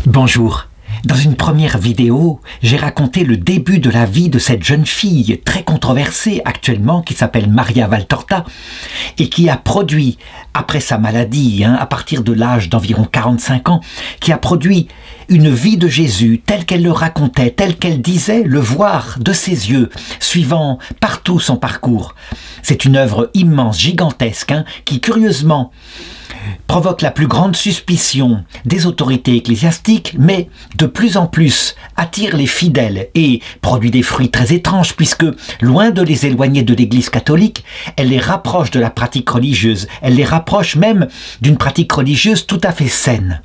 Bonjour. Dans une première vidéo, j'ai raconté le début de la vie de cette jeune fille très controversée actuellement qui s'appelle Maria Valtorta et qui a produit, après sa maladie, à partir de l'âge d'environ 45 ans, qui a produit une vie de Jésus telle qu'elle le racontait, telle qu'elle disait le voir de ses yeux, suivant partout son parcours. C'est une œuvre immense, gigantesque, qui curieusement provoque la plus grande suspicion des autorités ecclésiastiques, mais de plus en plus attire les fidèles et produit des fruits très étranges puisque, loin de les éloigner de l'Église catholique, elle les rapproche de la pratique religieuse, elle les rapproche même d'une pratique religieuse tout à fait saine.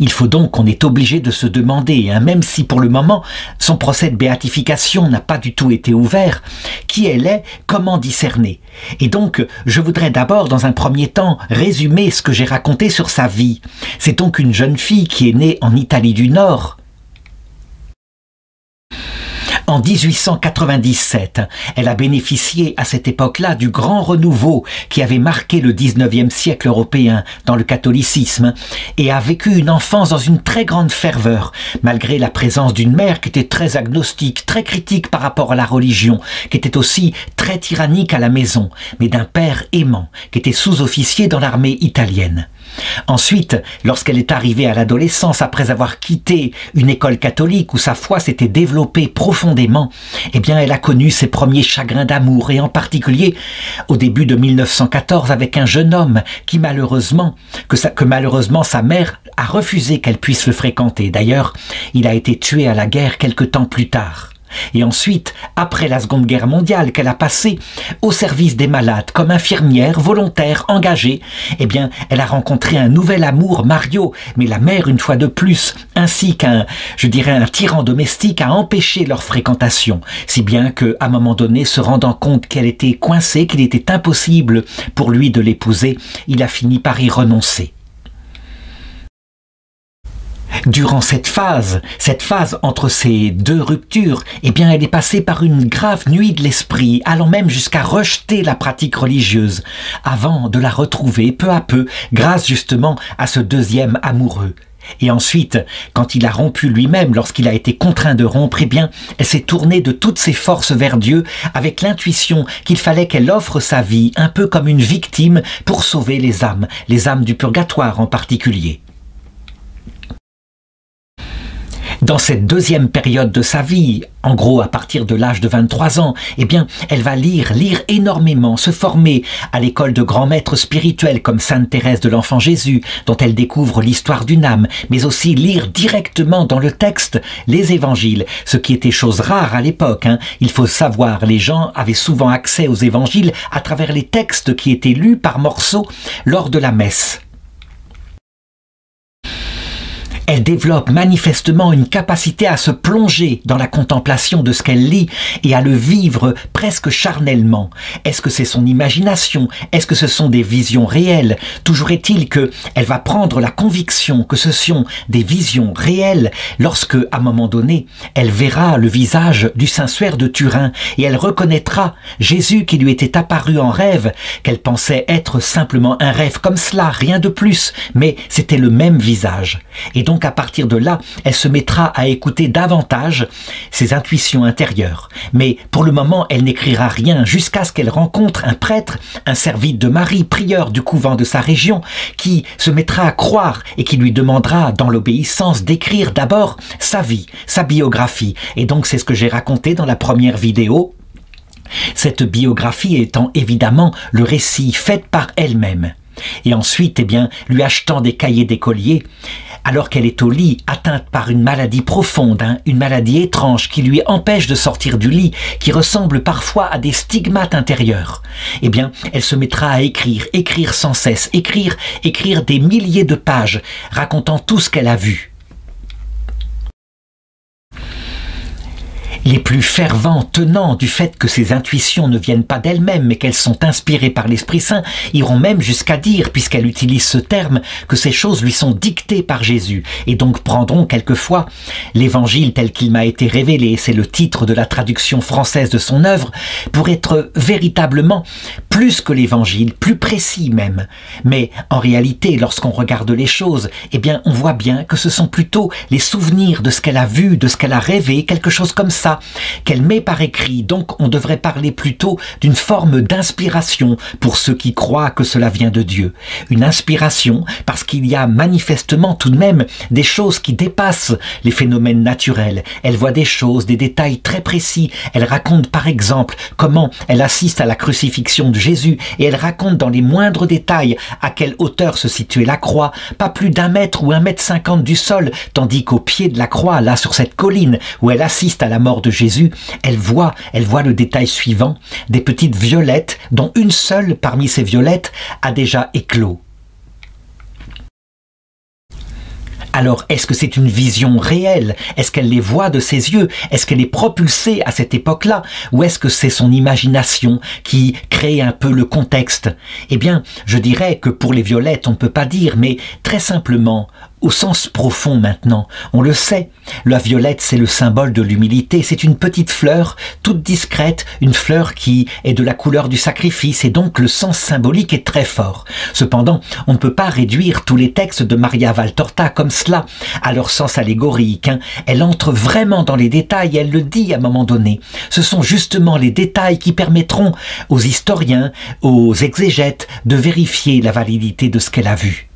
Il faut donc qu'on est obligé de se demander, même si pour le moment son procès de béatification n'a pas du tout été ouvert, qui elle est, comment discerner. Et donc je voudrais d'abord dans un premier temps résumer ce que j'ai raconté sur sa vie. C'est donc une jeune fille qui est née en Italie du Nord, en 1897, elle a bénéficié à cette époque-là du grand renouveau qui avait marqué le 19e siècle européen dans le catholicisme et a vécu une enfance dans une très grande ferveur, malgré la présence d'une mère qui était très agnostique, très critique par rapport à la religion, qui était aussi très tyrannique à la maison, mais d'un père aimant, qui était sous-officier dans l'armée italienne. Ensuite, lorsqu'elle est arrivée à l'adolescence, après avoir quitté une école catholique où sa foi s'était développée profondément, eh bien, elle a connu ses premiers chagrins d'amour, et en particulier au début de 1914 avec un jeune homme qui malheureusement sa mère a refusé qu'elle puisse le fréquenter. D'ailleurs, il a été tué à la guerre quelque temps plus tard. Et ensuite, après la Seconde Guerre mondiale qu'elle a passée au service des malades comme infirmière, volontaire, engagée, eh bien, elle a rencontré un nouvel amour, Mario, mais la mère, une fois de plus, ainsi qu'un tyran domestique, a empêché leur fréquentation, si bien qu'à un moment donné, se rendant compte qu'elle était coincée, qu'il était impossible pour lui de l'épouser, il a fini par y renoncer. Durant cette phase entre ces deux ruptures, eh bien, elle est passée par une grave nuit de l'esprit, allant même jusqu'à rejeter la pratique religieuse, avant de la retrouver peu à peu, grâce justement à ce deuxième amoureux. Et ensuite, quand il a rompu lui-même, lorsqu'il a été contraint de rompre, eh bien, elle s'est tournée de toutes ses forces vers Dieu, avec l'intuition qu'il fallait qu'elle offre sa vie, un peu comme une victime, pour sauver les âmes du purgatoire en particulier. Dans cette deuxième période de sa vie, en gros à partir de l'âge de 23 ans, eh bien, elle va lire énormément, se former à l'école de grands maîtres spirituels comme Sainte Thérèse de l'Enfant Jésus, dont elle découvre l'histoire d'une âme, mais aussi lire directement dans le texte les évangiles, ce qui était chose rare à l'époque. Il faut savoir, les gens avaient souvent accès aux évangiles à travers les textes qui étaient lus par morceaux lors de la messe. Elle développe manifestement une capacité à se plonger dans la contemplation de ce qu'elle lit et à le vivre presque charnellement. Est-ce que c'est son imagination? Est-ce que ce sont des visions réelles? Toujours est-il qu'elle va prendre la conviction que ce sont des visions réelles lorsque, à un moment donné, elle verra le visage du Saint-Suaire de Turin et elle reconnaîtra Jésus qui lui était apparu en rêve, qu'elle pensait être simplement un rêve comme cela, rien de plus, mais c'était le même visage. Et donc, à partir de là, elle se mettra à écouter davantage ses intuitions intérieures. Mais pour le moment, elle n'écrira rien jusqu'à ce qu'elle rencontre un prêtre, un servite de Marie, prieur du couvent de sa région, qui se mettra à croire et qui lui demandera, dans l'obéissance, d'écrire d'abord sa vie, sa biographie. Et donc, c'est ce que j'ai raconté dans la première vidéo. Cette biographie étant évidemment le récit fait par elle-même. Et ensuite, eh bien, lui achetant des cahiers d'écolier, alors qu'elle est au lit, atteinte par une maladie profonde, une maladie étrange qui lui empêche de sortir du lit, qui ressemble parfois à des stigmates intérieurs, eh bien, elle se mettra à écrire sans cesse, écrire des milliers de pages, racontant tout ce qu'elle a vu. Les plus fervents tenants du fait que ces intuitions ne viennent pas d'elles-mêmes mais qu'elles sont inspirées par l'Esprit Saint iront même jusqu'à dire, puisqu'elle utilise ce terme, que ces choses lui sont dictées par Jésus et donc prendront quelquefois l'évangile tel qu'il m'a été révélé, c'est le titre de la traduction française de son œuvre, pour être véritablement plus que l'Évangile, plus précis même. Mais en réalité, lorsqu'on regarde les choses, eh bien, on voit bien que ce sont plutôt les souvenirs de ce qu'elle a vu, de ce qu'elle a rêvé, quelque chose comme ça, qu'elle met par écrit. Donc, on devrait parler plutôt d'une forme d'inspiration pour ceux qui croient que cela vient de Dieu. Une inspiration parce qu'il y a manifestement tout de même des choses qui dépassent les phénomènes naturels. Elle voit des choses, des détails très précis. Elle raconte par exemple comment elle assiste à la crucifixion de Jésus et elle raconte dans les moindres détails à quelle hauteur se situait la croix, pas plus d'1 mètre ou 1,50 m du sol, tandis qu'au pied de la croix, là sur cette colline où elle assiste à la mort de Jésus, elle voit le détail suivant, des petites violettes dont une seule parmi ces violettes a déjà éclos. Alors, est-ce que c'est une vision réelle? Est-ce qu'elle les voit de ses yeux? Est-ce qu'elle est propulsée à cette époque-là? Ou est-ce que c'est son imagination qui crée un peu le contexte? Eh bien, je dirais que pour les violettes, on ne peut pas dire, mais très simplement, au sens profond maintenant, on le sait, la violette c'est le symbole de l'humilité, c'est une petite fleur, toute discrète, une fleur qui est de la couleur du sacrifice et donc le sens symbolique est très fort. Cependant, on ne peut pas réduire tous les textes de Maria Valtorta comme cela à leur sens allégorique. Elle entre vraiment dans les détails, elle le dit à un moment donné. Ce sont justement les détails qui permettront aux historiens, aux exégètes de vérifier la validité de ce qu'elle a vu.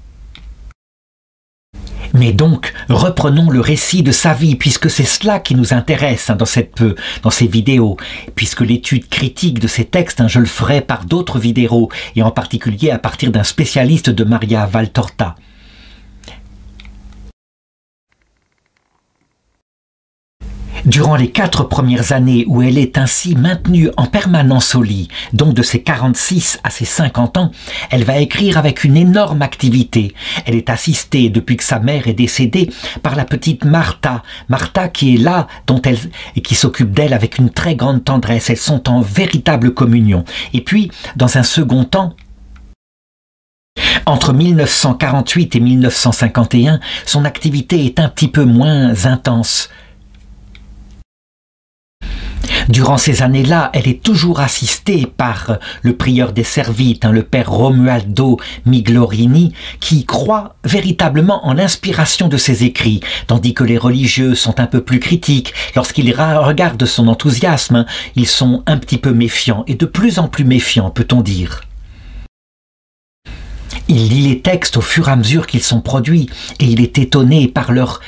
Mais donc, reprenons le récit de sa vie, puisque c'est cela qui nous intéresse dans ces vidéos, puisque l'étude critique de ces textes, je le ferai par d'autres vidéos, et en particulier à partir d'un spécialiste de Maria Valtorta. Durant les 4 premières années où elle est ainsi maintenue en permanence au lit, donc de ses 46 à ses 50 ans, elle va écrire avec une énorme activité. Elle est assistée depuis que sa mère est décédée par la petite Martha. Martha qui est là, et qui s'occupe d'elle avec une très grande tendresse. Elles sont en véritable communion. Et puis, dans un second temps, entre 1948 et 1951, son activité est un petit peu moins intense. Durant ces années-là, elle est toujours assistée par le prieur des Servites, le père Romualdo Miglorini, qui croit véritablement en l'inspiration de ses écrits, tandis que les religieux sont un peu plus critiques. Lorsqu'ils regardent son enthousiasme, ils sont un petit peu méfiants, et de plus en plus méfiants, peut-on dire. Il lit les textes au fur et à mesure qu'ils sont produits, et il est étonné par leur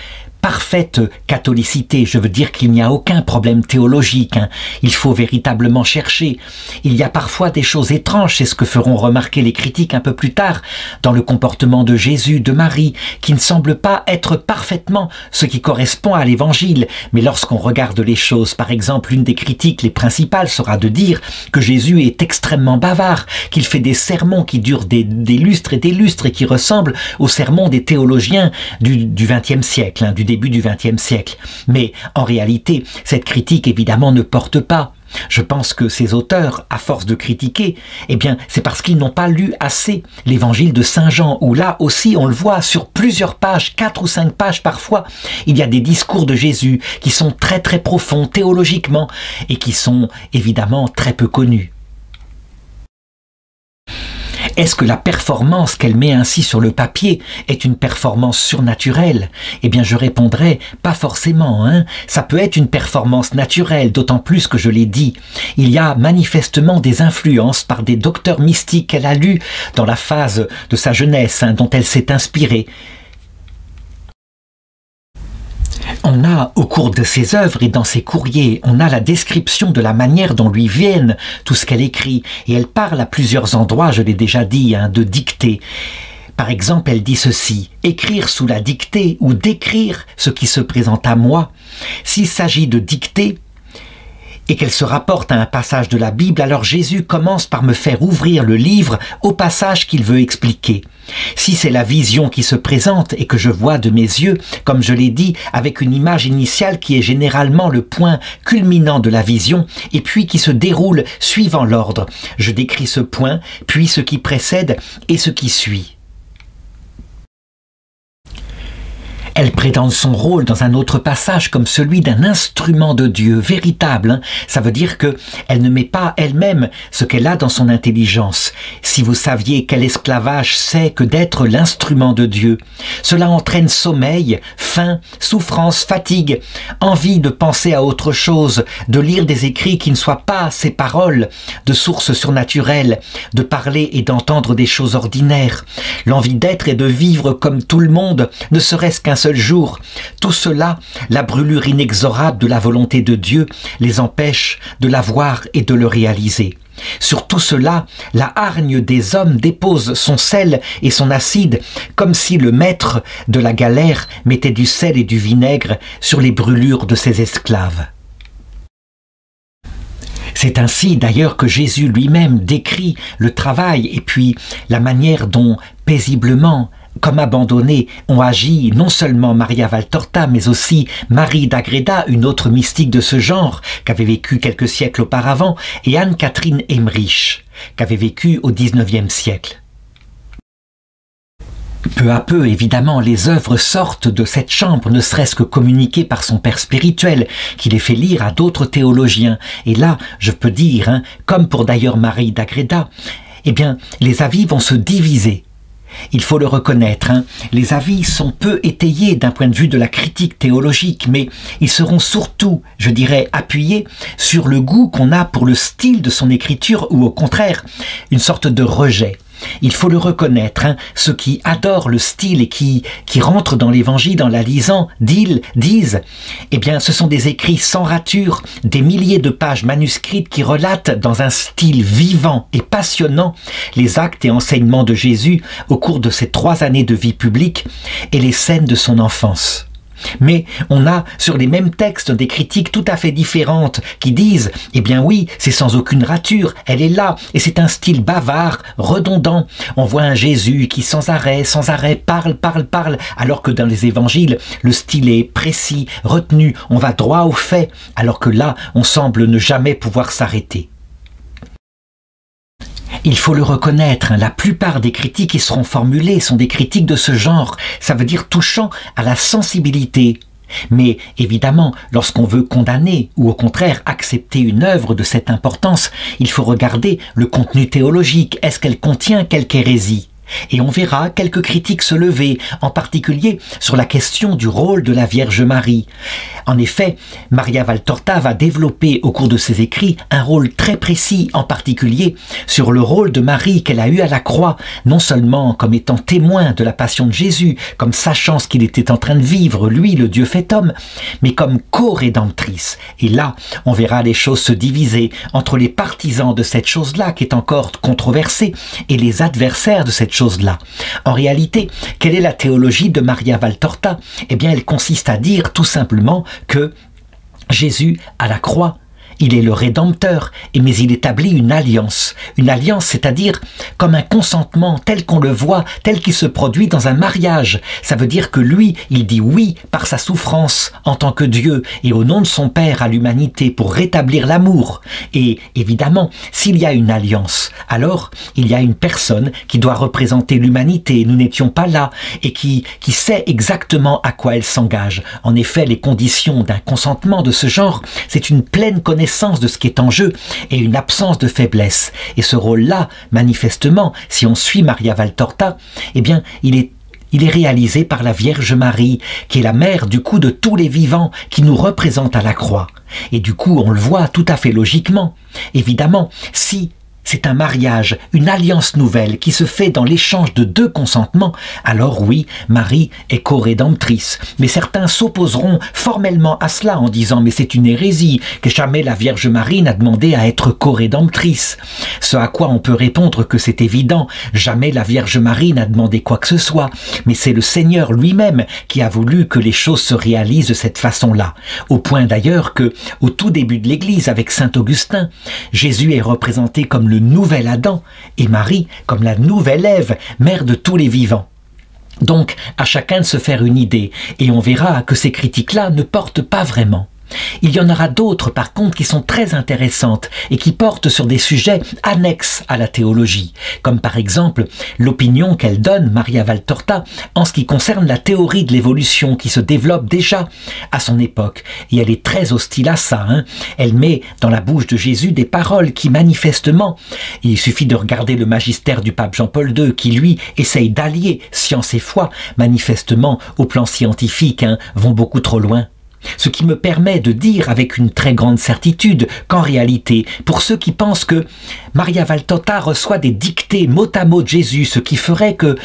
parfaite catholicité. Je veux dire qu'il n'y a aucun problème théologique. Il faut véritablement chercher. Il y a parfois des choses étranges, c'est ce que feront remarquer les critiques un peu plus tard, dans le comportement de Jésus, de Marie, qui ne semble pas être parfaitement ce qui correspond à l'Évangile. Mais lorsqu'on regarde les choses, par exemple, une des critiques les principales sera de dire que Jésus est extrêmement bavard, qu'il fait des sermons qui durent des lustres et qui ressemblent aux sermons des théologiens du XXe siècle, du début du XXe siècle. Mais en réalité, cette critique évidemment ne porte pas. Je pense que ces auteurs, à force de critiquer, eh bien, c'est parce qu'ils n'ont pas lu assez l'évangile de Saint Jean, où là aussi, on le voit sur plusieurs pages, 4 ou 5 pages parfois, il y a des discours de Jésus qui sont très très profonds théologiquement et qui sont évidemment très peu connus. Est-ce que la performance qu'elle met ainsi sur le papier est une performance surnaturelle? Eh bien, je répondrai, pas forcément. Ça peut être une performance naturelle, d'autant plus que je l'ai dit. Il y a manifestement des influences par des docteurs mystiques qu'elle a lus dans la phase de sa jeunesse, dont elle s'est inspirée. On a, au cours de ses œuvres et dans ses courriers, on a la description de la manière dont lui viennent tout ce qu'elle écrit. Et elle parle à plusieurs endroits, je l'ai déjà dit, de dictée. Par exemple, elle dit ceci: écrire sous la dictée ou décrire ce qui se présente à moi. S'il s'agit de dictée, et qu'elle se rapporte à un passage de la Bible, alors Jésus commence par me faire ouvrir le livre au passage qu'il veut expliquer. Si c'est la vision qui se présente et que je vois de mes yeux, comme je l'ai dit, avec une image initiale qui est généralement le point culminant de la vision, et puis qui se déroule suivant l'ordre, je décris ce point, puis ce qui précède et ce qui suit. Elle présente son rôle dans un autre passage comme celui d'un instrument de Dieu véritable. Ça veut dire que elle ne met pas elle-même ce qu'elle a dans son intelligence. Si vous saviez quel esclavage c'est que d'être l'instrument de Dieu, cela entraîne sommeil, faim, souffrance, fatigue, envie de penser à autre chose, de lire des écrits qui ne soient pas ses paroles, de sources surnaturelles, de parler et d'entendre des choses ordinaires, l'envie d'être et de vivre comme tout le monde, ne serait-ce qu'un seul jour. Tout cela, la brûlure inexorable de la volonté de Dieu, les empêche de la voir et de le réaliser. Sur tout cela, la hargne des hommes dépose son sel et son acide, comme si le maître de la galère mettait du sel et du vinaigre sur les brûlures de ses esclaves. C'est ainsi d'ailleurs que Jésus lui-même décrit le travail et puis la manière dont, paisiblement, comme abandonnés, ont agi non seulement Maria Valtorta, mais aussi Marie d'Agreda, une autre mystique de ce genre, qui avait vécu quelques siècles auparavant, et Anne-Catherine Emmerich, qui avait vécu au XIXe siècle. Peu à peu, évidemment, les œuvres sortent de cette chambre, ne serait-ce que communiquées par son père spirituel, qui les fait lire à d'autres théologiens. Et là, je peux dire, comme pour d'ailleurs Marie d'Agreda, eh bien, les avis vont se diviser. Il faut le reconnaître, les avis sont peu étayés d'un point de vue de la critique théologique, mais ils seront surtout, je dirais, appuyés sur le goût qu'on a pour le style de son écriture ou au contraire, une sorte de rejet. Il faut le reconnaître, ceux qui adorent le style et qui rentrent dans l'évangile en la lisant, disent, eh bien ce sont des écrits sans rature, des milliers de pages manuscrites qui relatent dans un style vivant et passionnant les actes et enseignements de Jésus au cours de ses 3 années de vie publique et les scènes de son enfance. Mais on a sur les mêmes textes des critiques tout à fait différentes qui disent « Eh bien oui, c'est sans aucune rature, elle est là, et c'est un style bavard, redondant. On voit un Jésus qui sans arrêt, parle, alors que dans les évangiles, le style est précis, retenu, on va droit au fait, alors que là, on semble ne jamais pouvoir s'arrêter. » Il faut le reconnaître, la plupart des critiques qui seront formulées sont des critiques de ce genre, ça veut dire touchant à la sensibilité. Mais évidemment, lorsqu'on veut condamner ou au contraire accepter une œuvre de cette importance, il faut regarder le contenu théologique, est-ce qu'elle contient quelque hérésie ? Et on verra quelques critiques se lever, en particulier sur la question du rôle de la Vierge Marie. En effet, Maria Valtorta va développer au cours de ses écrits un rôle très précis, en particulier sur le rôle de Marie qu'elle a eu à la croix, non seulement comme étant témoin de la passion de Jésus, comme sachant ce qu'il était en train de vivre, lui, le Dieu fait homme, mais comme co-rédemptrice. Et là, on verra les choses se diviser entre les partisans de cette chose-là, qui est encore controversée, et les adversaires de cette chose-là. En réalité, quelle est la théologie de Maria Valtorta? Eh bien, elle consiste à dire tout simplement que Jésus, à la croix, il est le Rédempteur, mais il établit une alliance, c'est-à-dire comme un consentement tel qu'on le voit, tel qu'il se produit dans un mariage. Ça veut dire que lui, il dit oui par sa souffrance en tant que Dieu et au nom de son Père à l'humanité pour rétablir l'amour. Et évidemment, s'il y a une alliance, alors il y a une personne qui doit représenter l'humanité. Nous n'étions pas là et qui sait exactement à quoi elle s'engage. En effet, les conditions d'un consentement de ce genre, c'est une pleine connaissance de ce qui est en jeu et une absence de faiblesse. Et ce rôle-là, manifestement, si on suit Maria Valtorta, eh bien, il est réalisé par la Vierge Marie, qui est la mère du coup de tous les vivants, qui nous représente à la croix. Et du coup, on le voit tout à fait logiquement. Évidemment, si c'est un mariage, une alliance nouvelle qui se fait dans l'échange de 2 consentements, alors oui, Marie est co-rédemptrice. Mais certains s'opposeront formellement à cela en disant « mais c'est une hérésie, que jamais la Vierge Marie n'a demandé à être co-rédemptrice ». Ce à quoi on peut répondre que c'est évident, jamais la Vierge Marie n'a demandé quoi que ce soit, mais c'est le Seigneur lui-même qui a voulu que les choses se réalisent de cette façon-là. Au point d'ailleurs que, au tout début de l'Église avec saint Augustin, Jésus est représenté comme le nouvel Adam et Marie comme la nouvelle Ève, mère de tous les vivants. Donc, à chacun de se faire une idée, et on verra que ces critiques-là ne portent pas vraiment. Il y en aura d'autres, par contre, qui sont très intéressantes et qui portent sur des sujets annexes à la théologie, comme par exemple l'opinion qu'elle donne, Maria Valtorta, en ce qui concerne la théorie de l'évolution qui se développe déjà à son époque. Et elle est très hostile à ça. Elle met dans la bouche de Jésus des paroles qui manifestement, il suffit de regarder le magistère du pape Jean-Paul II, qui lui essaye d'allier science et foi, manifestement au plan scientifique, vont beaucoup trop loin. Ce qui me permet de dire avec une très grande certitude qu'en réalité, pour ceux qui pensent que Maria Valtorta reçoit des dictées mot à mot de Jésus, ce qui ferait que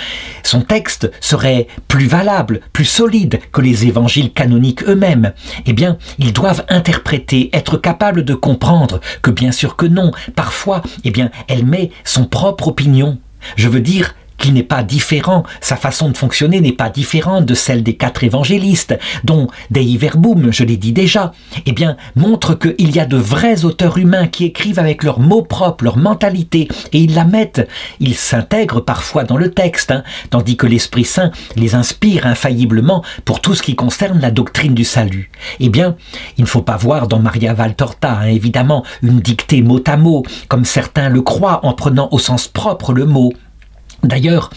son texte serait plus valable, plus solide que les évangiles canoniques eux-mêmes, eh bien, ils doivent interpréter, être capables de comprendre que bien sûr que non, parfois, eh bien, elle met son propre opinion. Je veux dire, qu'il n'est pas différent, sa façon de fonctionner n'est pas différente de celle des 4 évangélistes, dont Dei Verbum, je l'ai dit déjà, eh bien, montre qu'il y a de vrais auteurs humains qui écrivent avec leurs mots propres, leur mentalité, et ils la mettent, ils s'intègrent parfois dans le texte, tandis que l'Esprit Saint les inspire infailliblement pour tout ce qui concerne la doctrine du salut. Eh bien, il ne faut pas voir dans Maria Valtorta, évidemment, une dictée mot à mot, comme certains le croient en prenant au sens propre le mot. D'ailleurs,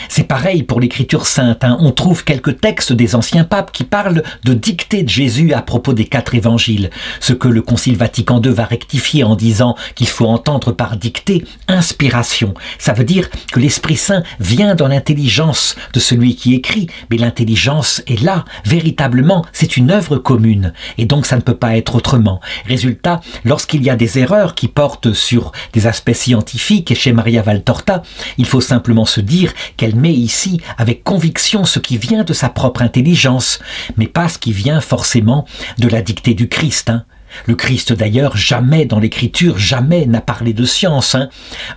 c'est pareil pour l'écriture sainte. On trouve quelques textes des anciens papes qui parlent de dictée de Jésus à propos des 4 évangiles, ce que le Concile Vatican II va rectifier en disant qu'il faut entendre par dictée inspiration. Ça veut dire que l'Esprit Saint vient dans l'intelligence de celui qui écrit, mais l'intelligence est là, véritablement, c'est une œuvre commune, et donc ça ne peut pas être autrement. Résultat, lorsqu'il y a des erreurs qui portent sur des aspects scientifiques, et chez Maria Valtorta, il faut simplement se dire qu'elle met ici avec conviction ce qui vient de sa propre intelligence, mais pas ce qui vient forcément de la dictée du Christ. Le Christ d'ailleurs, jamais dans l'écriture, jamais n'a parlé de science.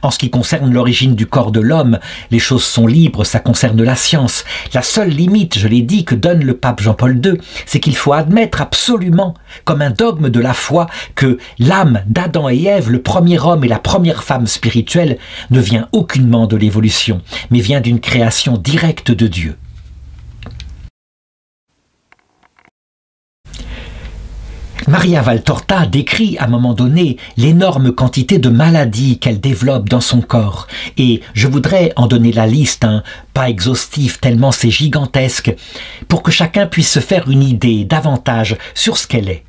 En ce qui concerne l'origine du corps de l'homme, les choses sont libres, ça concerne la science. La seule limite, je l'ai dit, que donne le pape Jean-Paul II, c'est qu'il faut admettre absolument, comme un dogme de la foi, que l'âme d'Adam et Ève, le premier homme et la première femme spirituelle, ne vient aucunement de l'évolution, mais vient d'une création directe de Dieu. Maria Valtorta décrit à un moment donné l'énorme quantité de maladies qu'elle développe dans son corps. Et je voudrais en donner la liste, pas exhaustive tellement c'est gigantesque, pour que chacun puisse se faire une idée davantage sur ce qu'elle est.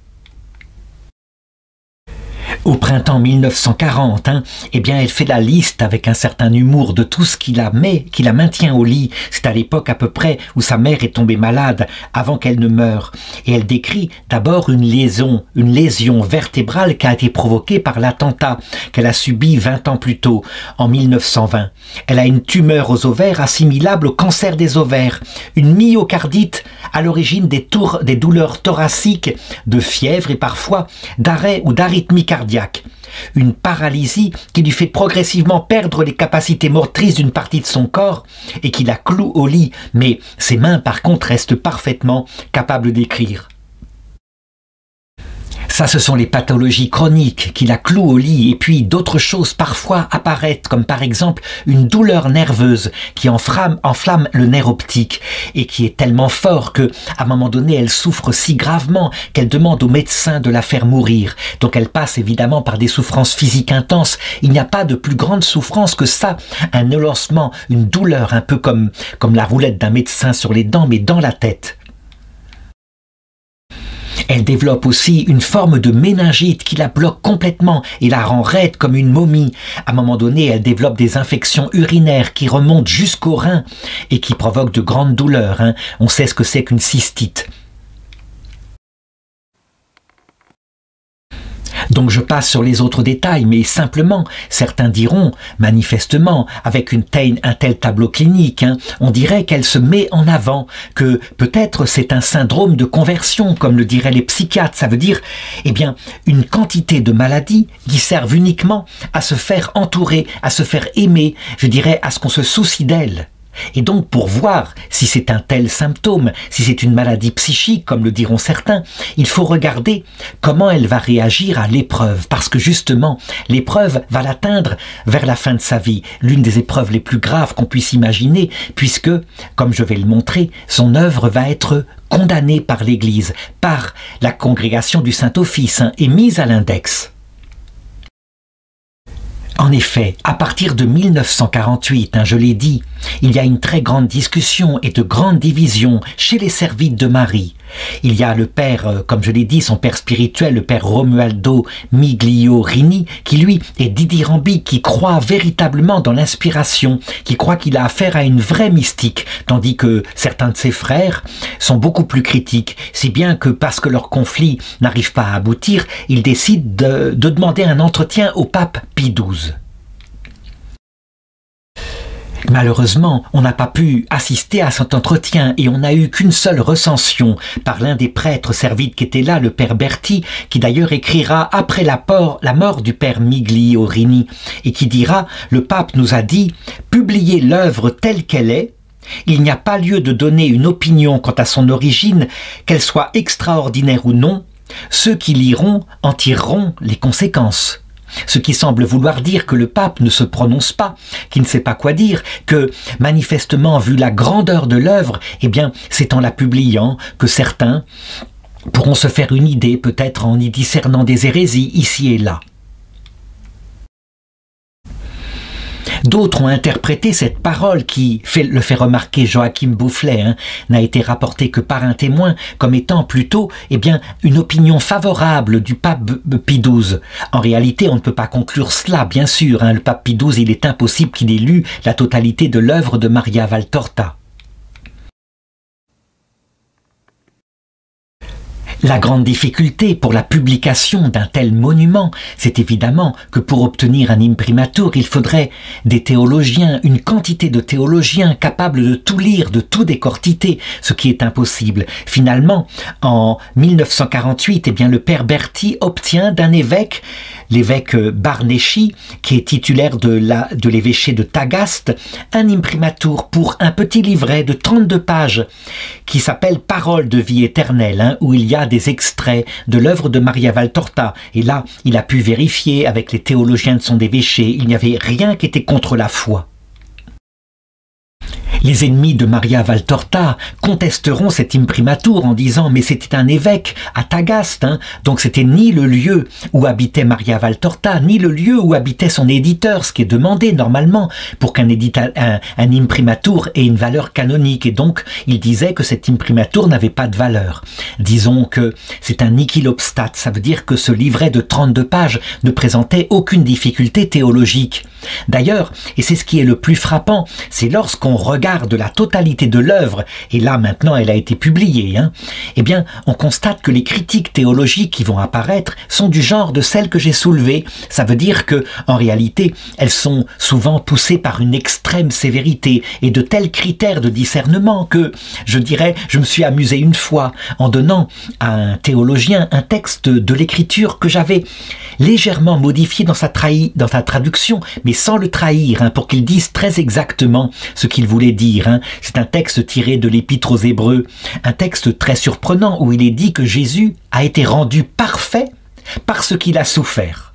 Au printemps 1940, eh bien, elle fait la liste avec un certain humour de tout ce qui la maintient au lit. C'est à l'époque à peu près où sa mère est tombée malade avant qu'elle ne meure. Et elle décrit d'abord une lésion vertébrale qui a été provoquée par l'attentat qu'elle a subi 20 ans plus tôt, en 1920. Elle a une tumeur aux ovaires assimilable au cancer des ovaires, une myocardite à l'origine des douleurs thoraciques, de fièvre et parfois d'arrêt ou d'arythmie cardiaque. Une paralysie qui lui fait progressivement perdre les capacités motrices d'une partie de son corps et qui la cloue au lit, mais ses mains par contre restent parfaitement capables d'écrire. Ça, ce sont les pathologies chroniques qui la clouent au lit, et puis d'autres choses parfois apparaissent, comme par exemple une douleur nerveuse qui enflamme le nerf optique et qui est tellement fort que, à un moment donné, elle souffre si gravement qu'elle demande au médecin de la faire mourir. Donc elle passe évidemment par des souffrances physiques intenses. Il n'y a pas de plus grande souffrance que ça, un élancement, une douleur un peu comme la roulette d'un médecin sur les dents, mais dans la tête. Elle développe aussi une forme de méningite qui la bloque complètement et la rend raide comme une momie. À un moment donné, elle développe des infections urinaires qui remontent jusqu'aux reins et qui provoquent de grandes douleurs. On sait ce que c'est qu'une cystite. Donc je passe sur les autres détails, mais simplement, certains diront, manifestement, avec un tel tableau clinique, on dirait qu'elle se met en avant, que peut-être c'est un syndrome de conversion, comme le diraient les psychiatres. Ça veut dire, eh bien, une quantité de maladies qui servent uniquement à se faire entourer, à se faire aimer, je dirais à ce qu'on se soucie d'elle. Et donc pour voir si c'est un tel symptôme, si c'est une maladie psychique, comme le diront certains, il faut regarder comment elle va réagir à l'épreuve, parce que justement, l'épreuve va l'atteindre vers la fin de sa vie, l'une des épreuves les plus graves qu'on puisse imaginer, puisque, comme je vais le montrer, son œuvre va être condamnée par l'Église, par la congrégation du Saint-Office, et mise à l'index. En effet, à partir de 1948, je l'ai dit, il y a une très grande discussion et de grandes divisions chez les servites de Marie. Il y a le père, comme je l'ai dit, son père spirituel, le père Romualdo Migliorini, qui lui est dithyrambique, qui croit véritablement dans l'inspiration, qui croit qu'il a affaire à une vraie mystique, tandis que certains de ses frères sont beaucoup plus critiques, si bien que parce que leur conflit n'arrive pas à aboutir, ils décident de demander un entretien au pape Pie XII. Malheureusement, on n'a pas pu assister à cet entretien et on n'a eu qu'une seule recension par l'un des prêtres servites qui était là, le père Berti, qui d'ailleurs écrira après la mort du père Migliorini et qui dira « Le pape nous a dit « Publiez l'œuvre telle qu'elle est, il n'y a pas lieu de donner une opinion quant à son origine, qu'elle soit extraordinaire ou non, ceux qui liront en tireront les conséquences. » Ce qui semble vouloir dire que le pape ne se prononce pas, qu'il ne sait pas quoi dire, que manifestement, vu la grandeur de l'œuvre, eh bien, c'est en la publiant que certains pourront se faire une idée, peut-être en y discernant des hérésies ici et là. D'autres ont interprété cette parole qui le fait remarquer Joachim Boufflet, n'a été rapportée que par un témoin, comme étant plutôt une opinion favorable du pape Pie XII. En réalité, on ne peut pas conclure cela, bien sûr. Le pape Pie XII, il est impossible qu'il ait lu la totalité de l'œuvre de Maria Valtorta. La grande difficulté pour la publication d'un tel monument, c'est évidemment que pour obtenir un imprimatur, il faudrait des théologiens, une quantité de théologiens capables de tout lire, de tout décortiquer, ce qui est impossible. Finalement, en 1948, le père Berti obtient d'un évêque, l'évêque Barneschi, qui est titulaire de l'évêché de Tagaste, un imprimatur pour un petit livret de 32 pages qui s'appelle « Paroles de vie éternelle », où il y a des extraits de l'œuvre de Maria Valtorta. Et là, il a pu vérifier avec les théologiens de son évêché, il n'y avait rien qui était contre la foi. Les ennemis de Maria Valtorta contesteront cet imprimatur en disant « mais c'était un évêque à Tagaste, donc c'était ni le lieu où habitait Maria Valtorta, ni le lieu où habitait son éditeur, ce qui est demandé normalement pour qu'un imprimatur ait une valeur canonique. » Et donc, il disait que cet imprimatur n'avait pas de valeur. Disons que c'est un nihilobstat, ça veut dire que ce livret de 32 pages ne présentait aucune difficulté théologique. D'ailleurs, et c'est ce qui est le plus frappant, c'est lorsqu'on regarde la totalité de l'œuvre, et là maintenant elle a été publiée, on constate que les critiques théologiques qui vont apparaître sont du genre de celles que j'ai soulevées. Ça veut dire que, en réalité, elles sont souvent poussées par une extrême sévérité et de tels critères de discernement que, je dirais, je me suis amusé une fois en donnant à un théologien un texte de l'écriture que j'avais légèrement modifié dans sa traduction, mais sans le trahir, pour qu'il dise très exactement ce qu'il voulait dire. C'est un texte tiré de l'Épître aux Hébreux, un texte très surprenant où il est dit que Jésus a été rendu parfait parce qu'il a souffert.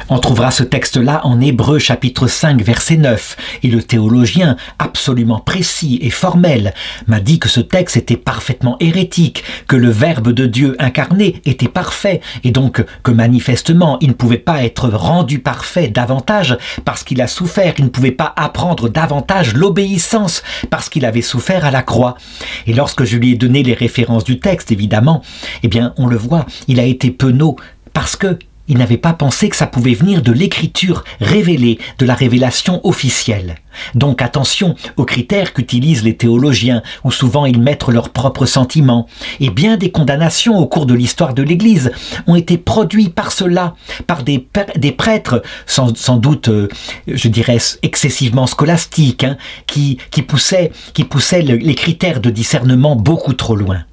On trouvera ce texte-là en Hébreux chapitre 5 verset 9 et le théologien absolument précis et formel m'a dit que ce texte était parfaitement hérétique, que le Verbe de Dieu incarné était parfait et donc que manifestement il ne pouvait pas être rendu parfait davantage parce qu'il a souffert, il ne pouvait pas apprendre davantage l'obéissance parce qu'il avait souffert à la croix. Et lorsque je lui ai donné les références du texte, évidemment, on le voit, il a été penaud parce que il n'avait pas pensé que ça pouvait venir de l'écriture révélée, de la révélation officielle. Donc attention aux critères qu'utilisent les théologiens, où souvent ils mettent leurs propres sentiments. Et bien des condamnations au cours de l'histoire de l'Église ont été produites par cela, par des prêtres, sans doute, je dirais, excessivement scolastiques, qui poussaient les critères de discernement beaucoup trop loin.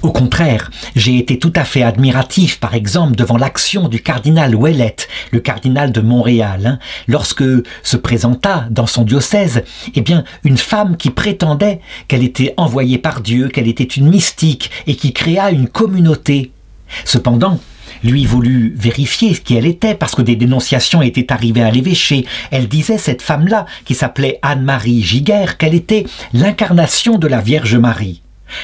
Au contraire, j'ai été tout à fait admiratif, par exemple, devant l'action du cardinal Ouellette, le cardinal de Montréal, lorsque se présenta dans son diocèse, eh bien, une femme qui prétendait qu'elle était envoyée par Dieu, qu'elle était une mystique et qui créa une communauté. Cependant, lui voulut vérifier qui elle était, parce que des dénonciations étaient arrivées à l'évêché. Elle disait, cette femme-là, qui s'appelait Anne-Marie Giguère, qu'elle était l'incarnation de la Vierge Marie.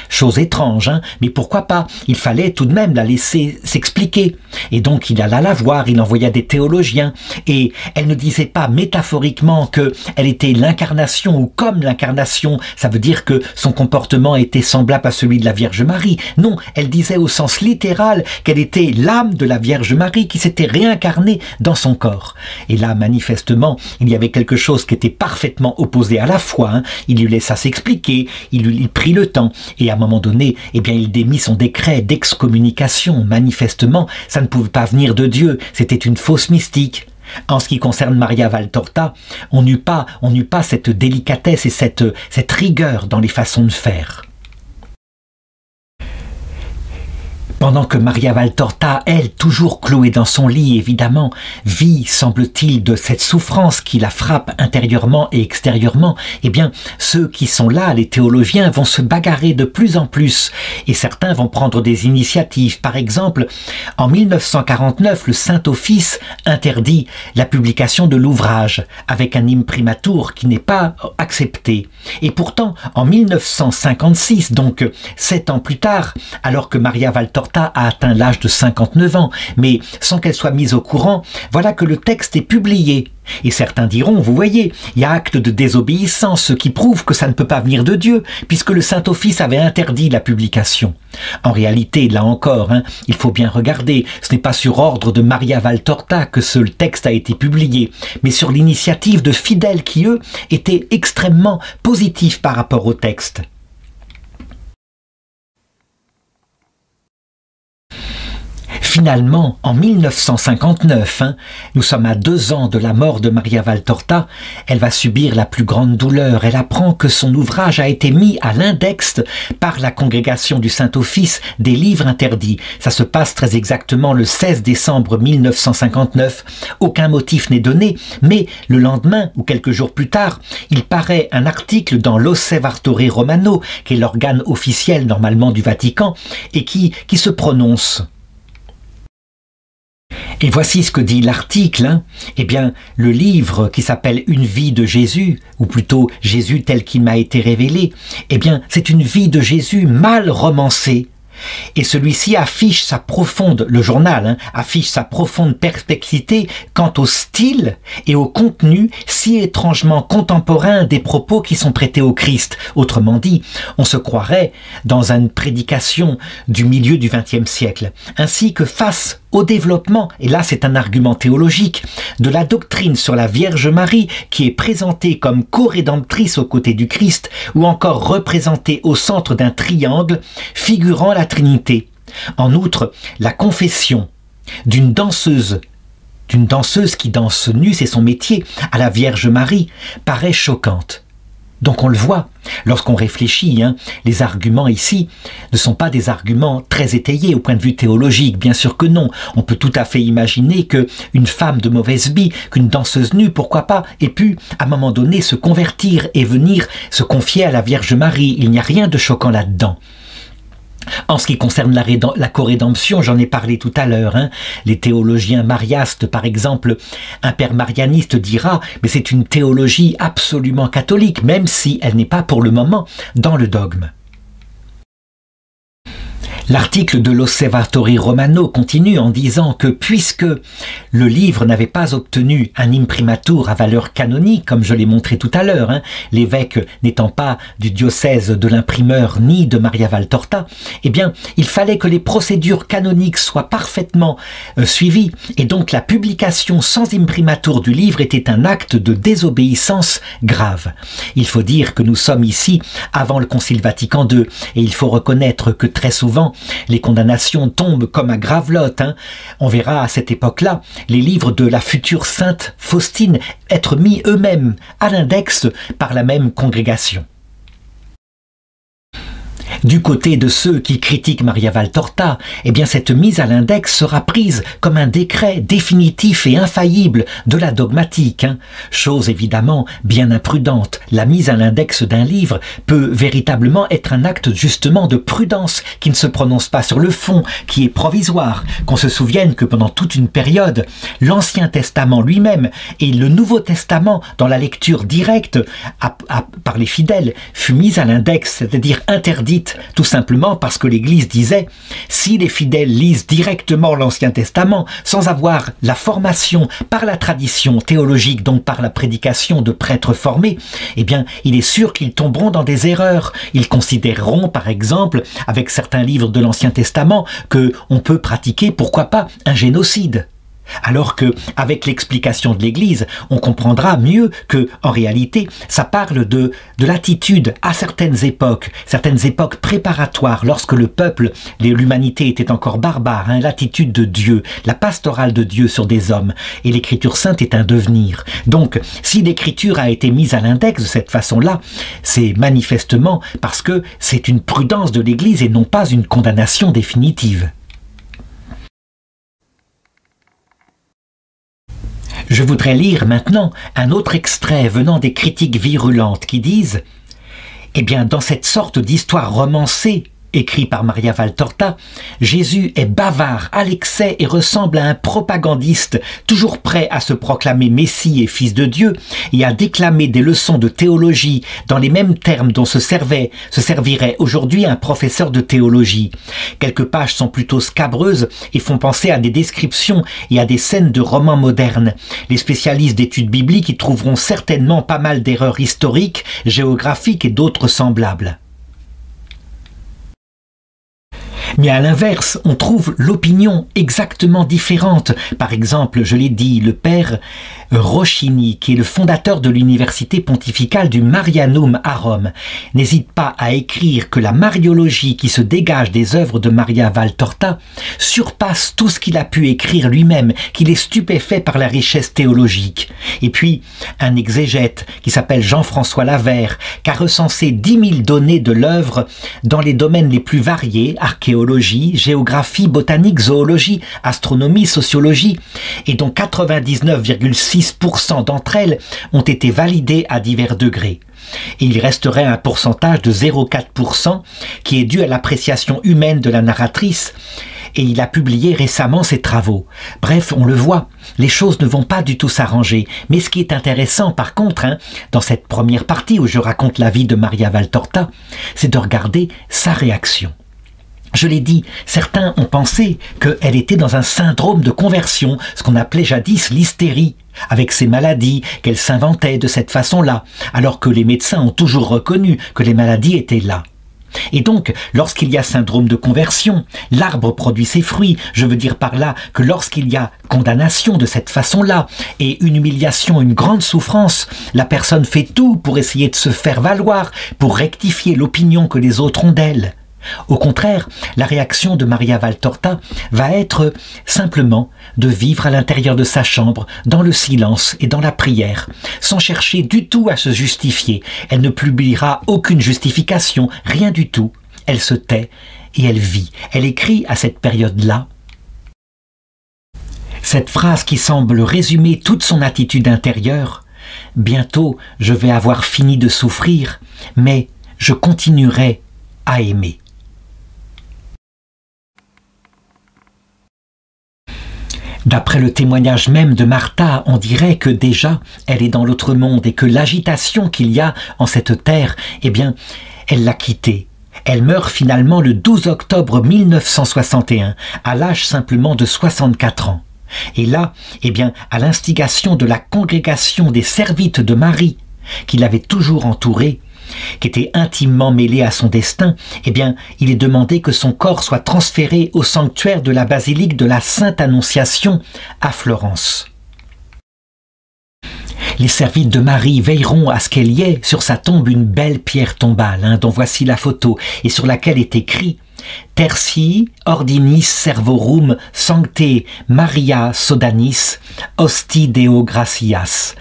Chose étrange, mais pourquoi pas? Il fallait tout de même la laisser s'expliquer. Et donc il alla la voir, il envoya des théologiens, et elle ne disait pas métaphoriquement qu'elle était l'incarnation ou comme l'incarnation, ça veut dire que son comportement était semblable à celui de la Vierge Marie. Non, elle disait au sens littéral qu'elle était l'âme de la Vierge Marie qui s'était réincarnée dans son corps. Et là, manifestement, il y avait quelque chose qui était parfaitement opposé à la foi. Il lui laissa s'expliquer, il prit le temps. Et à un moment donné, eh bien, il démit son décret d'excommunication. Manifestement, ça ne pouvait pas venir de Dieu. C'était une fausse mystique. En ce qui concerne Maria Valtorta, on n'eut pas cette délicatesse et cette rigueur dans les façons de faire. Pendant que Maria Valtorta, elle, toujours clouée dans son lit, évidemment, vit, semble-t-il, de cette souffrance qui la frappe intérieurement et extérieurement, eh bien, ceux qui sont là, les théologiens, vont se bagarrer de plus en plus, et certains vont prendre des initiatives. Par exemple, en 1949, le Saint-Office interdit la publication de l'ouvrage, avec un imprimatur qui n'est pas accepté. Et pourtant, en 1956, donc 7 ans plus tard, alors que Maria Valtorta a atteint l'âge de 59 ans, mais sans qu'elle soit mise au courant, voilà que le texte est publié. Et certains diront, vous voyez, il y a acte de désobéissance, ce qui prouve que ça ne peut pas venir de Dieu, puisque le Saint-Office avait interdit la publication. En réalité, là encore, il faut bien regarder, ce n'est pas sur ordre de Maria Valtorta que ce texte a été publié, mais sur l'initiative de fidèles qui, eux, étaient extrêmement positifs par rapport au texte. Finalement, en 1959, nous sommes à 2 ans de la mort de Maria Valtorta, elle va subir la plus grande douleur. Elle apprend que son ouvrage a été mis à l'index par la congrégation du Saint-Office des livres interdits. Ça se passe très exactement le 16 décembre 1959. Aucun motif n'est donné, mais le lendemain, ou quelques jours plus tard, il paraît un article dans l'Osservatore Romano, qui est l'organe officiel normalement du Vatican, et qui se prononce. Et voici ce que dit l'article. Eh bien, le livre qui s'appelle « Une vie de Jésus », ou plutôt « Jésus tel qu'il m'a été révélé », eh bien, c'est une vie de Jésus mal romancée. Et celui-ci affiche sa profonde, le journal, affiche sa profonde perplexité quant au style et au contenu si étrangement contemporain des propos qui sont prêtés au Christ. Autrement dit, on se croirait dans une prédication du milieu du XXe siècle, ainsi que face au développement, et là c'est un argument théologique, de la doctrine sur la Vierge Marie qui est présentée comme co-rédemptrice aux côtés du Christ, ou encore représentée au centre d'un triangle figurant la Trinité. En outre, la confession d'une danseuse qui danse nue, c'est son métier, à la Vierge Marie, paraît choquante. Donc on le voit, lorsqu'on réfléchit, les arguments ici ne sont pas des arguments très étayés au point de vue théologique, bien sûr que non. On peut tout à fait imaginer qu'une femme de mauvaise vie, qu'une danseuse nue, pourquoi pas, ait pu à un moment donné se convertir et venir se confier à la Vierge Marie. Il n'y a rien de choquant là-dedans. En ce qui concerne la corédemption, j'en ai parlé tout à l'heure. Les théologiens mariastes, par exemple, un père marianiste dira « mais c'est une théologie absolument catholique, même si elle n'est pas pour le moment dans le dogme ». L'article de l'Osservatore Romano continue en disant que puisque le livre n'avait pas obtenu un imprimatur à valeur canonique, comme je l'ai montré tout à l'heure, l'évêque n'étant pas du diocèse de l'imprimeur ni de Maria Valtorta, eh bien, il fallait que les procédures canoniques soient parfaitement suivies, et donc la publication sans imprimatur du livre était un acte de désobéissance grave. Il faut dire que nous sommes ici avant le Concile Vatican II, et il faut reconnaître que très souvent, les condamnations tombent comme à gravelotte. On verra à cette époque-là les livres de la future sainte Faustine être mis eux-mêmes à l'index par la même congrégation. Du côté de ceux qui critiquent Maria Valtorta, eh bien cette mise à l'index sera prise comme un décret définitif et infaillible de la dogmatique. Chose évidemment bien imprudente. La mise à l'index d'un livre peut véritablement être un acte justement de prudence qui ne se prononce pas sur le fond, qui est provisoire. Qu'on se souvienne que pendant toute une période, l'Ancien Testament lui-même et le Nouveau Testament, dans la lecture directe par les fidèles, fut mise à l'index, c'est-à-dire interdite, tout simplement parce que l'Église disait « si les fidèles lisent directement l'Ancien Testament sans avoir la formation par la tradition théologique, donc par la prédication de prêtres formés, eh bien il est sûr qu'ils tomberont dans des erreurs. Ils considéreront par exemple, avec certains livres de l'Ancien Testament, qu'on peut pratiquer, pourquoi pas, un génocide. » Alors que, avec l'explication de l'Église, on comprendra mieux que, en réalité, ça parle de l'attitude à certaines époques préparatoires, lorsque le peuple, l'humanité était encore barbare, l'attitude de Dieu, la pastorale de Dieu sur des hommes, et l'Écriture sainte est un devenir. Donc, si l'Écriture a été mise à l'index de cette façon-là, c'est manifestement parce que c'est une prudence de l'Église et non pas une condamnation définitive. Je voudrais lire maintenant un autre extrait venant des critiques virulentes qui disent « Eh bien, dans cette sorte d'histoire romancée, écrit par Maria Valtorta, Jésus est bavard à l'excès et ressemble à un propagandiste, toujours prêt à se proclamer Messie et Fils de Dieu et à déclamer des leçons de théologie dans les mêmes termes dont se servirait aujourd'hui un professeur de théologie. Quelques pages sont plutôt scabreuses et font penser à des descriptions et à des scènes de romans modernes. Les spécialistes d'études bibliques y trouveront certainement pas mal d'erreurs historiques, géographiques et d'autres semblables. Mais à l'inverse, on trouve l'opinion exactement différente. Par exemple, je l'ai dit, le père Rochini, qui est le fondateur de l'université pontificale du Marianum à Rome, n'hésite pas à écrire que la mariologie qui se dégage des œuvres de Maria Valtorta surpasse tout ce qu'il a pu écrire lui-même, qu'il est stupéfait par la richesse théologique. Et puis, un exégète qui s'appelle Jean-François Lavert, qui a recensé 10 000 données de l'œuvre dans les domaines les plus variés, archéologie, géographie, botanique, zoologie, astronomie, sociologie, et dont 99,6% d'entre elles ont été validées à divers degrés. Et il resterait un pourcentage de 0,4% qui est dû à l'appréciation humaine de la narratrice, et il a publié récemment ses travaux. Bref, on le voit, les choses ne vont pas du tout s'arranger. Mais ce qui est intéressant par contre, dans cette première partie où je raconte la vie de Maria Valtorta, c'est de regarder sa réaction. Je l'ai dit, certains ont pensé qu'elle était dans un syndrome de conversion, ce qu'on appelait jadis l'hystérie, avec ses maladies, qu'elle s'inventait de cette façon-là, alors que les médecins ont toujours reconnu que les maladies étaient là. Et donc, lorsqu'il y a syndrome de conversion, l'arbre produit ses fruits. Je veux dire par là que lorsqu'il y a condamnation de cette façon-là et une humiliation, une grande souffrance, la personne fait tout pour essayer de se faire valoir, pour rectifier l'opinion que les autres ont d'elle. Au contraire, la réaction de Maria Valtorta va être simplement de vivre à l'intérieur de sa chambre, dans le silence et dans la prière, sans chercher du tout à se justifier. Elle ne publiera aucune justification, rien du tout. Elle se tait et elle vit. Elle écrit à cette période-là cette phrase qui semble résumer toute son attitude intérieure. « Bientôt, je vais avoir fini de souffrir, mais je continuerai à aimer. » D'après le témoignage même de Martha, on dirait que déjà elle est dans l'autre monde et que l'agitation qu'il y a en cette terre, eh bien, elle l'a quittée. Elle meurt finalement le 12 octobre 1961, à l'âge simplement de 64 ans. Et là, eh bien, à l'instigation de la congrégation des Servites de Marie, qui l'avait toujours entourée, qui était intimement mêlé à son destin, eh bien, il est demandé que son corps soit transféré au sanctuaire de la basilique de la Sainte Annonciation à Florence. Les Servites de Marie veilleront à ce qu'il y ait sur sa tombe une belle pierre tombale, dont voici la photo, et sur laquelle est écrit « Tertii ordinis servorum sancte Maria Sodanis hosti Deo gratias,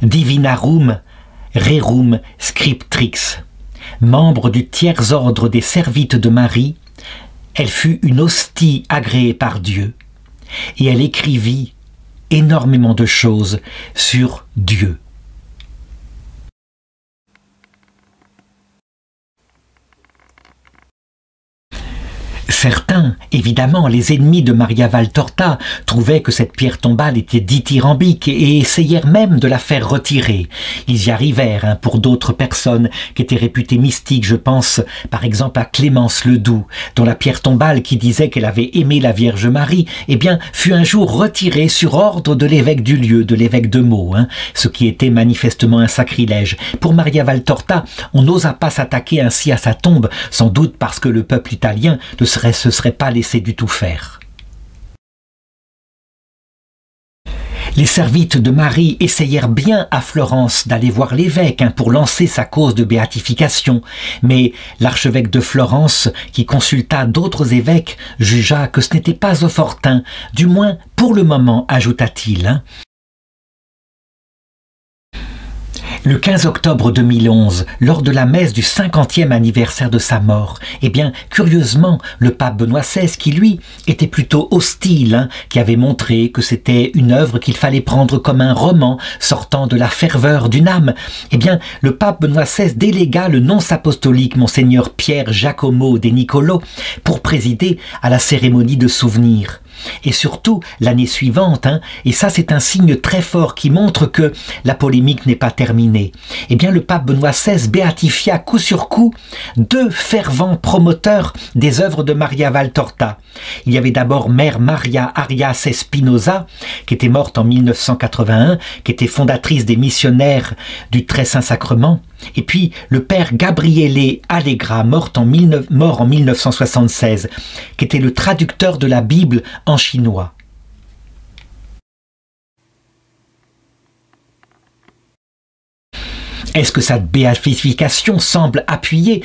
divinarum rerum scriptrix, membre du tiers ordre des Servites de Marie, elle fut une hostie agréée par Dieu, et elle écrivit énormément de choses sur Dieu. Certains, évidemment, les ennemis de Maria Valtorta, trouvaient que cette pierre tombale était dithyrambique et essayèrent même de la faire retirer. Ils y arrivèrent, pour d'autres personnes qui étaient réputées mystiques. Je pense par exemple à Clémence Ledoux, dont la pierre tombale qui disait qu'elle avait aimé la Vierge Marie, eh bien, fut un jour retirée sur ordre de l'évêque du lieu, de l'évêque de Meaux, ce qui était manifestement un sacrilège. Pour Maria Valtorta, on n'osa pas s'attaquer ainsi à sa tombe, sans doute parce que le peuple italien ne se serait pas laissé du tout faire. Les Servites de Marie essayèrent bien à Florence d'aller voir l'évêque pour lancer sa cause de béatification, mais l'archevêque de Florence, qui consulta d'autres évêques, jugea que ce n'était pas opportun, du moins pour le moment, ajouta-t-il. Le 15 octobre 2011, lors de la messe du 50e anniversaire de sa mort, eh bien, curieusement, le pape Benoît XVI, qui lui était plutôt hostile, qui avait montré que c'était une œuvre qu'il fallait prendre comme un roman sortant de la ferveur d'une âme, eh bien, le pape Benoît XVI délégua le nonce apostolique Monseigneur Pierre Giacomo De Nicolo pour présider à la cérémonie de souvenir. Et surtout, l'année suivante, et ça c'est un signe très fort qui montre que la polémique n'est pas terminée, eh bien le pape Benoît XVI béatifia coup sur coup 2 fervents promoteurs des œuvres de Maria Valtorta. Il y avait d'abord Mère Maria Arias Espinosa, qui était morte en 1981, qui était fondatrice des missionnaires du Très Saint Sacrement, et puis le père Gabriele Allegra, mort en 1976, qui était le traducteur de la Bible en chinois. Est-ce que cette béatification semble appuyer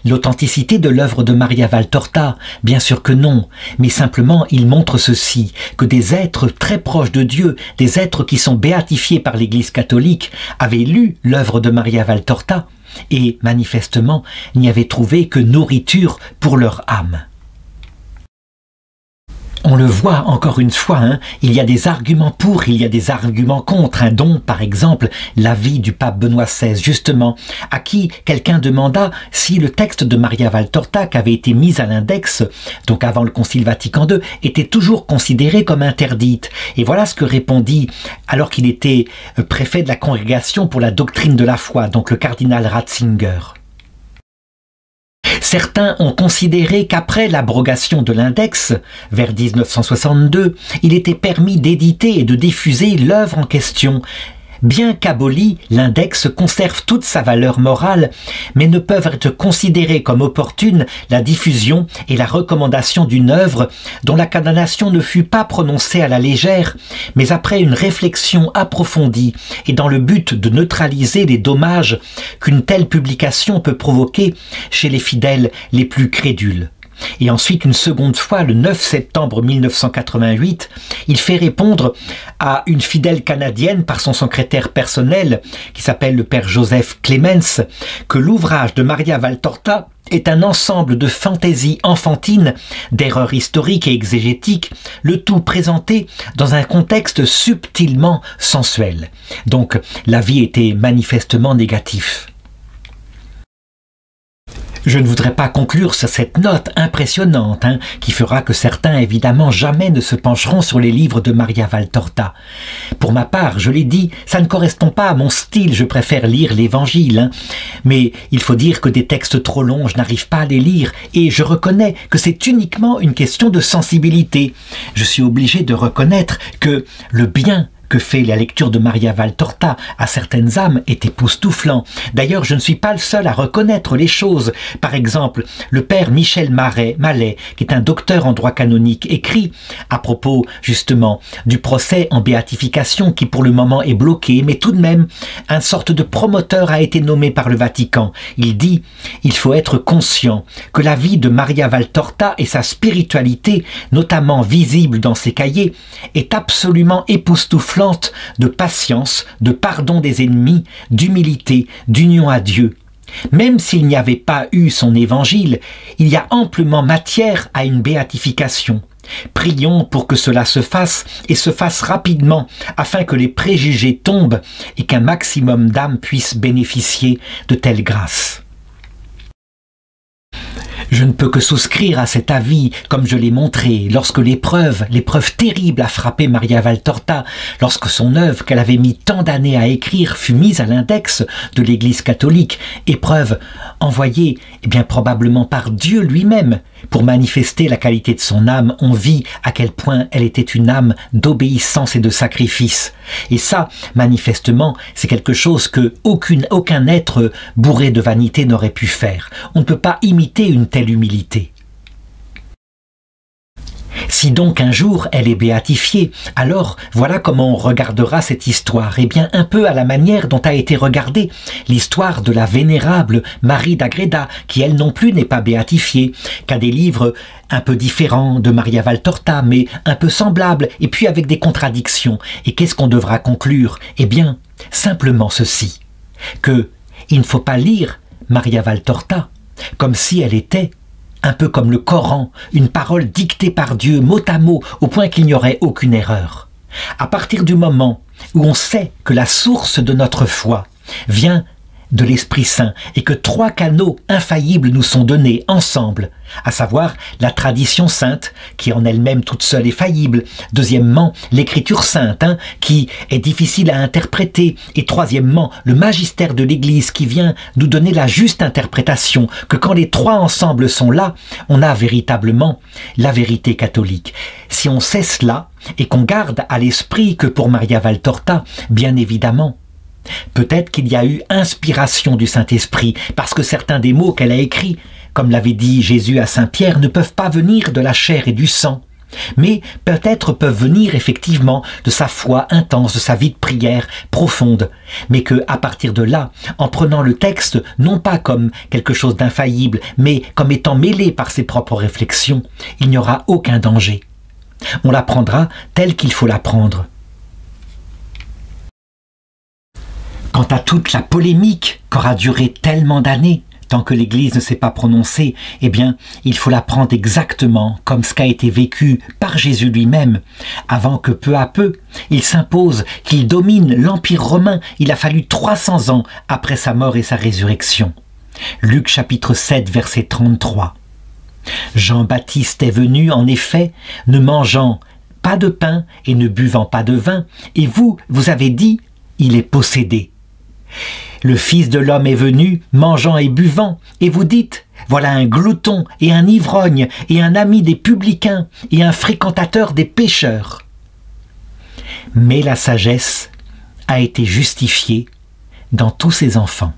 l'authenticité de l'œuvre de Maria Valtorta? Bien sûr que non, mais simplement il montre ceci, que des êtres très proches de Dieu, des êtres qui sont béatifiés par l'Église catholique, avaient lu l'œuvre de Maria Valtorta et manifestement n'y avaient trouvé que nourriture pour leur âme. On le voit encore une fois, il y a des arguments pour, il y a des arguments contre, dont par exemple l'avis du pape Benoît XVI, justement, à qui quelqu'un demanda si le texte de Maria Valtorta qui avait été mis à l'index, donc avant le Concile Vatican II, était toujours considéré comme interdite. Et voilà ce que répondit, alors qu'il était préfet de la Congrégation pour la doctrine de la foi, donc le cardinal Ratzinger. Certains ont considéré qu'après l'abrogation de l'index, vers 1962, il était permis d'éditer et de diffuser l'œuvre en question. Bien qu'aboli, l'index conserve toute sa valeur morale, mais ne peuvent être considérées comme opportunes la diffusion et la recommandation d'une œuvre dont la condamnation ne fut pas prononcée à la légère, mais après une réflexion approfondie et dans le but de neutraliser les dommages qu'une telle publication peut provoquer chez les fidèles les plus crédules. Et ensuite, une seconde fois, le 9 septembre 1988, il fait répondre à une fidèle canadienne par son secrétaire personnel, qui s'appelle le père Joseph Clemens, que l'ouvrage de Maria Valtorta est un ensemble de fantaisies enfantines, d'erreurs historiques et exégétiques, le tout présenté dans un contexte subtilement sensuel. Donc, l'avis était manifestement négatif. Je ne voudrais pas conclure sur cette note impressionnante, qui fera que certains, évidemment, jamais ne se pencheront sur les livres de Maria Valtorta. Pour ma part, je l'ai dit, ça ne correspond pas à mon style, je préfère lire l'Évangile. Mais il faut dire que des textes trop longs, je n'arrive pas à les lire, et je reconnais que c'est uniquement une question de sensibilité. Je suis obligé de reconnaître que le bien que fait la lecture de Maria Valtorta à certaines âmes est époustouflant. D'ailleurs, je ne suis pas le seul à reconnaître les choses. Par exemple, le père Michel Mallet, qui est un docteur en droit canonique, écrit à propos justement du procès en béatification qui pour le moment est bloqué, mais tout de même, une sorte de promoteur a été nommé par le Vatican. Il dit « Il faut être conscient que la vie de Maria Valtorta et sa spiritualité, notamment visible dans ses cahiers, est absolument époustouflante de patience, de pardon des ennemis, d'humilité, d'union à Dieu. Même s'il n'y avait pas eu son évangile, il y a amplement matière à une béatification. Prions pour que cela se fasse et se fasse rapidement, afin que les préjugés tombent et qu'un maximum d'âmes puissent bénéficier de telles grâces. Je ne peux que souscrire à cet avis, comme je l'ai montré, lorsque l'épreuve terrible a frappé Maria Valtorta, lorsque son œuvre qu'elle avait mis tant d'années à écrire fut mise à l'index de l'Église catholique, épreuve envoyée, probablement par Dieu lui-même, pour manifester la qualité de son âme. On vit à quel point elle était une âme d'obéissance et de sacrifice. Et ça, manifestement, c'est quelque chose que aucun être bourré de vanité n'aurait pu faire. On ne peut pas imiter une telle humilité. Si donc un jour elle est béatifiée, alors voilà comment on regardera cette histoire. Un peu à la manière dont a été regardée l'histoire de la vénérable Marie d'Agreda, qui elle non plus n'est pas béatifiée, qu'a des livres un peu différents de Maria Valtorta, mais un peu semblables, et puis avec des contradictions. Et qu'est-ce qu'on devra conclure? Simplement ceci, que il ne faut pas lire Maria Valtorta comme si elle était un peu comme le Coran, une parole dictée par Dieu mot à mot, au point qu'il n'y aurait aucune erreur. À partir du moment où on sait que la source de notre foi vient de l'Esprit Saint et que 3 canaux infaillibles nous sont donnés ensemble, à savoir la tradition sainte, qui en elle-même toute seule est faillible, deuxièmement l'écriture sainte, qui est difficile à interpréter, et troisièmement le magistère de l'Église qui vient nous donner la juste interprétation, que quand les 3 ensemble sont là, on a véritablement la vérité catholique. Si on sait cela, et qu'on garde à l'esprit que pour Maria Valtorta, bien évidemment, peut-être qu'il y a eu inspiration du Saint-Esprit, parce que certains des mots qu'elle a écrits, comme l'avait dit Jésus à Saint-Pierre, ne peuvent pas venir de la chair et du sang, mais peut-être peuvent venir effectivement de sa foi intense, de sa vie de prière profonde, mais que à partir de là, en prenant le texte, non pas comme quelque chose d'infaillible, mais comme étant mêlé par ses propres réflexions, il n'y aura aucun danger. On la prendra telle qu'il faut la prendre. Quant à toute la polémique qu'aura duré tellement d'années, tant que l'Église ne s'est pas prononcée, il faut la prendre exactement comme ce qu'a été vécu par Jésus lui-même, avant que peu à peu, il s'impose, qu'il domine l'Empire romain. Il a fallu 300 ans après sa mort et sa résurrection. Luc chapitre 7, verset 33. Jean-Baptiste est venu, en effet, ne mangeant pas de pain et ne buvant pas de vin, et vous avez dit, il est possédé. Le Fils de l'homme est venu, mangeant et buvant, et vous dites, voilà un glouton et un ivrogne, et un ami des publicains, et un fréquentateur des pécheurs. Mais la sagesse a été justifiée dans tous ses enfants.